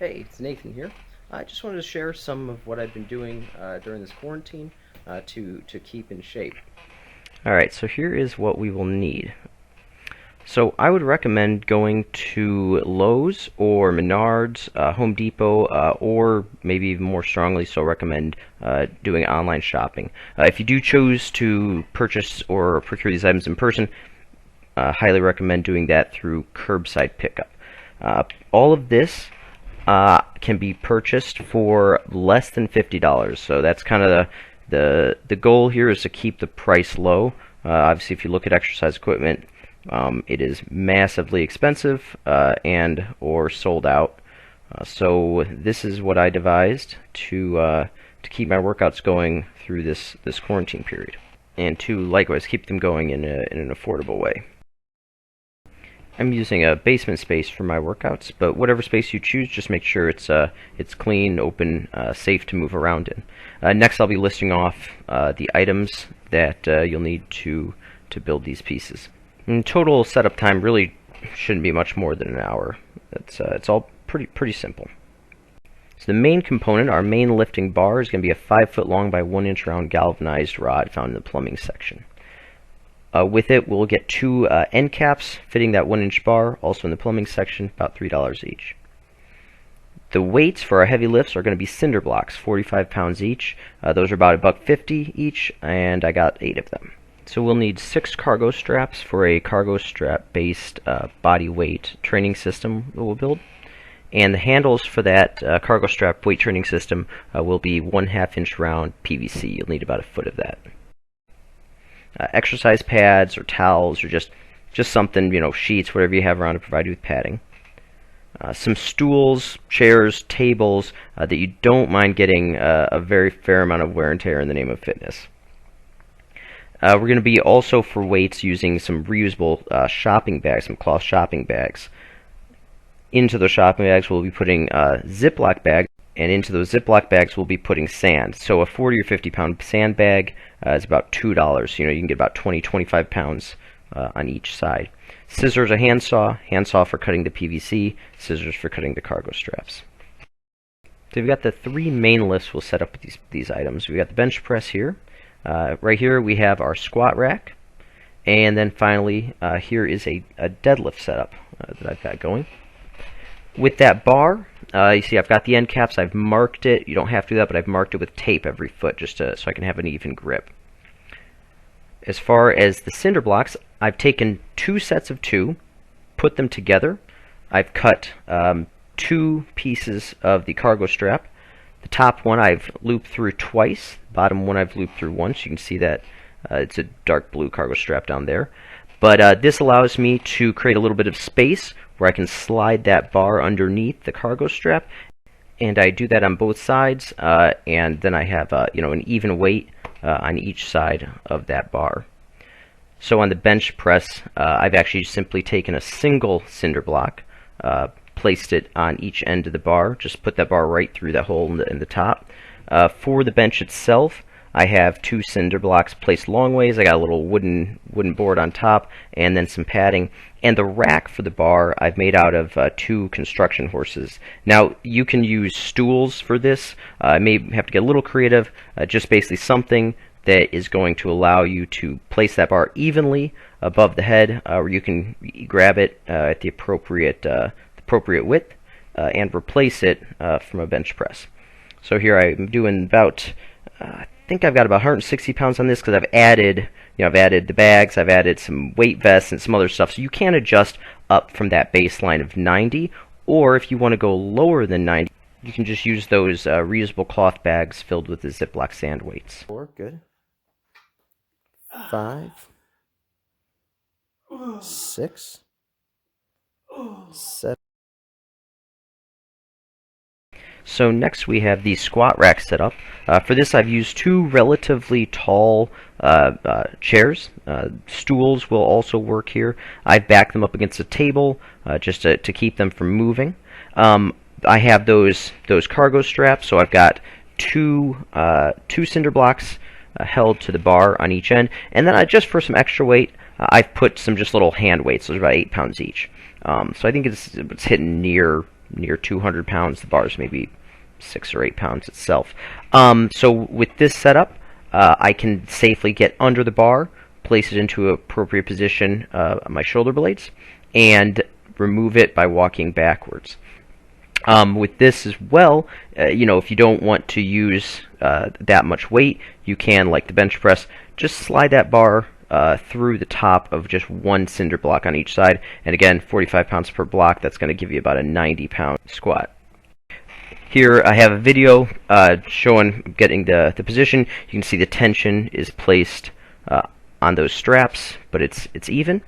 Hey, it's Nathan here. I just wanted to share some of what I've been doing during this quarantine to keep in shape. Alright, so here is what we will need. So I would recommend going to Lowe's or Menards, Home Depot, or maybe even more strongly so recommend doing online shopping. If you do choose to purchase or procure these items in person, highly recommend doing that through curbside pickup. All of this can be purchased for less than $50. So that's kind of the goal here is to keep the price low. Obviously, if you look at exercise equipment, it is massively expensive and or sold out. So this is what I devised to keep my workouts going through this quarantine period, and to likewise keep them going in an affordable way. I'm using a basement space for my workouts, but whatever space you choose, just make sure it's clean, open, safe to move around in. Next, I'll be listing off the items that you'll need to build these pieces. And total setup time really shouldn't be much more than an hour. It's all pretty simple. So the main component, our main lifting bar, is going to be a 5-foot long by 1-inch round galvanized rod found in the plumbing section. With it, we'll get 2 end caps fitting that 1-inch bar, also in the plumbing section, about $3 each. The weights for our heavy lifts are going to be cinder blocks, 45 pounds each. Those are about $1.50 each, and I got 8 of them. So we'll need 6 cargo straps for a cargo strap-based body weight training system that we'll build. And the handles for that cargo strap weight training system will be 1/2-inch round PVC. You'll need about a foot of that. Exercise pads or towels or just something, sheets, whatever you have around to provide you with padding. Some stools, chairs, tables that you don't mind getting a very fair amount of wear and tear in the name of fitness. We're going to be also for weights using some reusable shopping bags, some cloth shopping bags. Into those shopping bags we'll be putting Ziploc bags, and into those Ziploc bags we'll be putting sand. So a 40 or 50 pound sand bag is about $2. You can get about 25 pounds on each side. Scissors, a handsaw for cutting the PVC, scissors for cutting the cargo straps. So we've got the 3 main lifts we'll set up with these items. We've got the bench press here. Right here we have our squat rack. And then finally, here is a deadlift setup that I've got going. With that bar, you see I've got the end caps. I've marked it. You don't have to do that, but I've marked it with tape every foot just so I can have an even grip. As far as the cinder blocks, I've taken 2 sets of 2, put them together. I've cut 2 pieces of the cargo strap. The top one I've looped through twice. The bottom one I've looped through once. You can see that it's a dark blue cargo strap down there. But this allows me to create a little bit of space where I can slide that bar underneath the cargo strap, and I do that on both sides, and then I have an even weight on each side of that bar. So on the bench press, I've actually simply taken a single cinder block, placed it on each end of the bar, just put that bar right through that hole in the top. For the bench itself, I have 2 cinder blocks placed long ways. I got a little wooden board on top, and then some padding. And the rack for the bar I've made out of 2 construction horses. Now you can use stools for this. I may have to get a little creative. Just basically something that is going to allow you to place that bar evenly above the head, where you can grab it at the appropriate width and replace it from a bench press. So here I'm doing about. I think I've got about 160 pounds on this because I've added the bags, I've added some weight vests and some other stuff. So you can adjust up from that baseline of 90, or if you want to go lower than 90, you can just use those reusable cloth bags filled with the Ziploc sand weights. 4, good. 5, 6, 7. So next we have the squat rack set up. For this I've used 2 relatively tall chairs. Stools will also work here. I've backed them up against a table just to keep them from moving. I have those cargo straps, so I've got two cinder blocks held to the bar on each end, and then just for some extra weight, I've put some just little hand weights. Those are about 8 pounds each. So I think it's hitting near near 200 pounds. The bar is maybe 6 or 8 pounds itself. So with this setup, I can safely get under the bar, place it into an appropriate position on my shoulder blades, and remove it by walking backwards. With this as well, if you don't want to use that much weight, you can, like the bench press, just slide that bar through the top of just one cinder block on each side. And again, 45 pounds per block, that's going to give you about a 90-pound squat. Here I have a video showing getting the position. You can see the tension is placed on those straps, but it's even.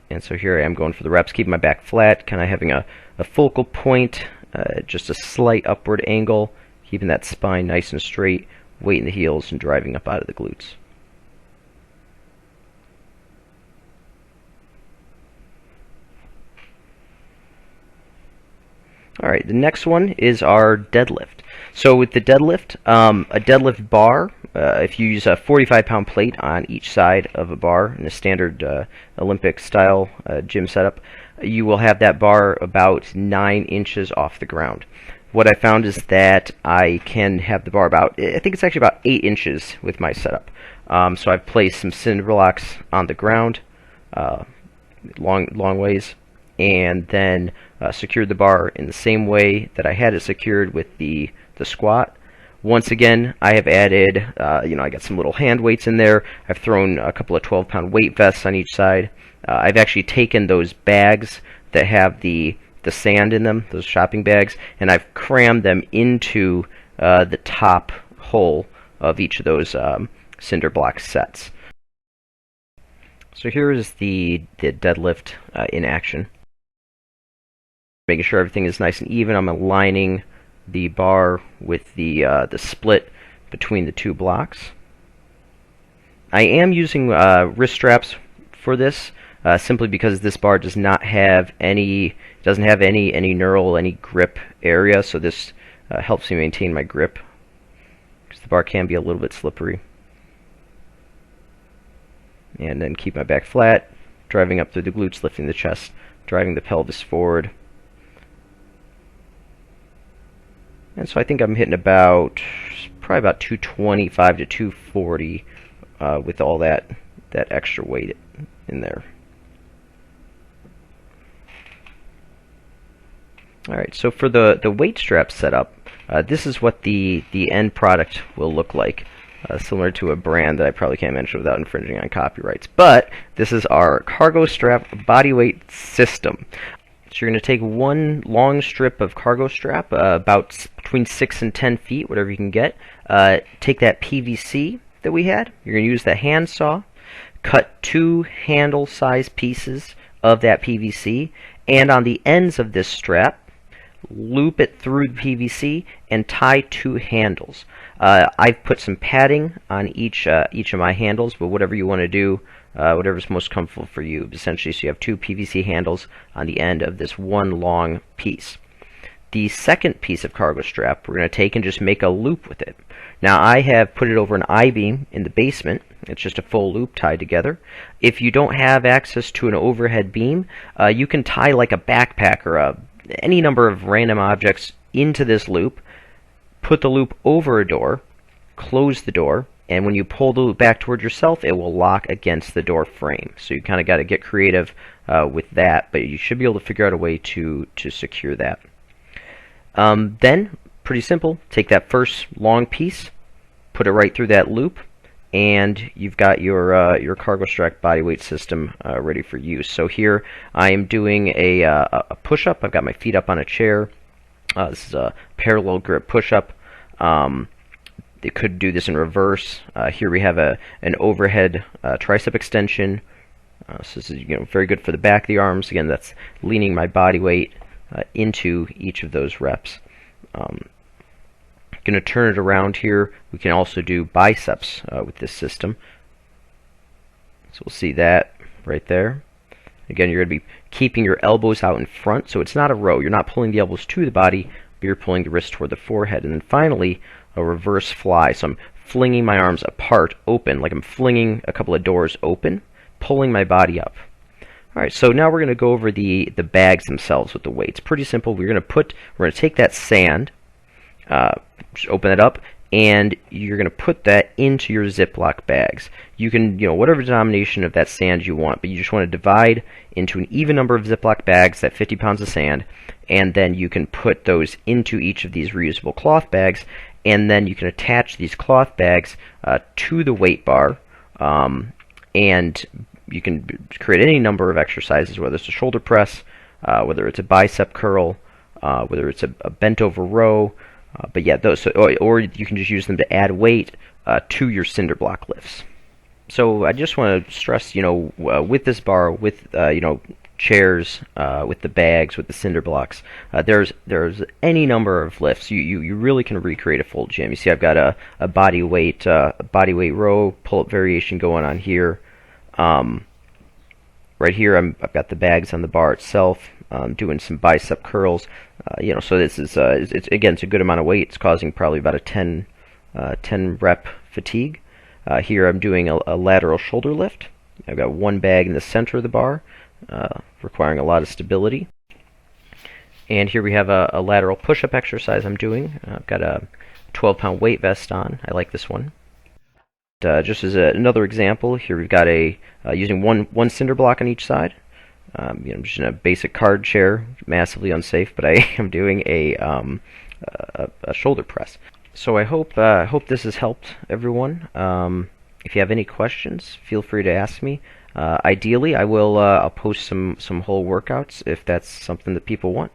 And so here I am going for the reps, keeping my back flat, kind of having a focal point, just a slight upward angle, keeping that spine nice and straight, weight in the heels, and driving up out of the glutes. Alright, the next one is our deadlift. So with the deadlift, a deadlift bar, if you use a 45-pound plate on each side of a bar in a standard Olympic-style gym setup, you will have that bar about 9 inches off the ground. What I found is that I can have the bar about, I think it's actually about 8 inches with my setup. So I've placed some cinder blocks on the ground, long ways, and then secured the bar in the same way that I had it secured with the squat. Once again, I have added, I got some little hand weights in there. I've thrown a couple of 12-pound weight vests on each side. I've actually taken those bags that have the sand in them, those shopping bags, and I've crammed them into the top hole of each of those cinder block sets. So here is the deadlift in action. Making sure everything is nice and even. I'm aligning the bar with the split between the two blocks. I am using wrist straps for this, simply because this bar does not have any knurl, any grip area. So this helps me maintain my grip, because the bar can be a little bit slippery. And then keep my back flat, driving up through the glutes, lifting the chest, driving the pelvis forward. And so I think I'm hitting probably about 225 to 240 with all that extra weight in there. Alright, so for the weight strap setup, this is what the end product will look like. Similar to a brand that I probably can't mention without infringing on copyrights. But this is our cargo strap bodyweight system. So you're going to take one long strip of cargo strap, about between 6 and 10 feet, whatever you can get. Take that PVC that we had. You're going to use the handsaw, cut 2 handle-sized pieces of that PVC, and on the ends of this strap, loop it through the PVC and tie 2 handles. I've put some padding on each of my handles, but whatever you want to do, whatever's most comfortable for you, essentially. So you have 2 PVC handles on the end of this one long piece. The second piece of cargo strap, we're going to take and just make a loop with it. Now I have put it over an I-beam in the basement. It's just a full loop tied together. If you don't have access to an overhead beam, you can tie like a backpack or any number of random objects into this loop, put the loop over a door, close the door, and when you pull the loop back towards yourself, it will lock against the door frame. So you kind of got to get creative with that, but you should be able to figure out a way to secure that. Then, pretty simple, take that first long piece, put it right through that loop, and you've got your cargo strap bodyweight system ready for use. So here I am doing a push-up. I've got my feet up on a chair. This is a parallel grip push-up. They could do this in reverse. Here we have an overhead tricep extension. So this is very good for the back of the arms. Again, that's leaning my body weight into each of those reps. Going to turn it around here. We can also do biceps with this system. So we'll see that right there. Again, you're going to be keeping your elbows out in front, so it's not a row. You're not pulling the elbows to the body, but you're pulling the wrist toward the forehead. And then finally, a reverse fly. So I'm flinging my arms apart, open, like I'm flinging a couple of doors open, pulling my body up. Alright, so now we're going to go over the bags themselves with the weights. Pretty simple. We're going to take that sand, just open it up, and you're going to put that into your Ziploc bags. You can, whatever denomination of that sand you want, but you just want to divide into an even number of Ziploc bags, that 50 pounds of sand, and then you can put those into each of these reusable cloth bags, and then you can attach these cloth bags to the weight bar, and you can create any number of exercises, whether it's a shoulder press, whether it's a bicep curl, whether it's a bent over row, but yeah, those, or you can just use them to add weight to your cinder block lifts. So I just want to stress, with this bar, with chairs, with the bags, with the cinder blocks, there's any number of lifts. You really can recreate a full gym. You see, I've got a body weight row pull-up variation going on here. Right here, I've got the bags on the bar itself. Doing some bicep curls. So this is it's a good amount of weight. It's causing probably about a 10 rep fatigue. Here I'm doing a lateral shoulder lift. I've got one bag in the center of the bar, requiring a lot of stability. And here we have a lateral push-up exercise I'm doing. I've got a 12-pound weight vest on. I like this one. Just as another example, here we've got using one cinder block on each side. Just in a basic card chair, massively unsafe, but I am doing a shoulder press. So I hope this has helped everyone. If you have any questions, feel free to ask me. Ideally, I'll post some whole workouts if that's something that people want.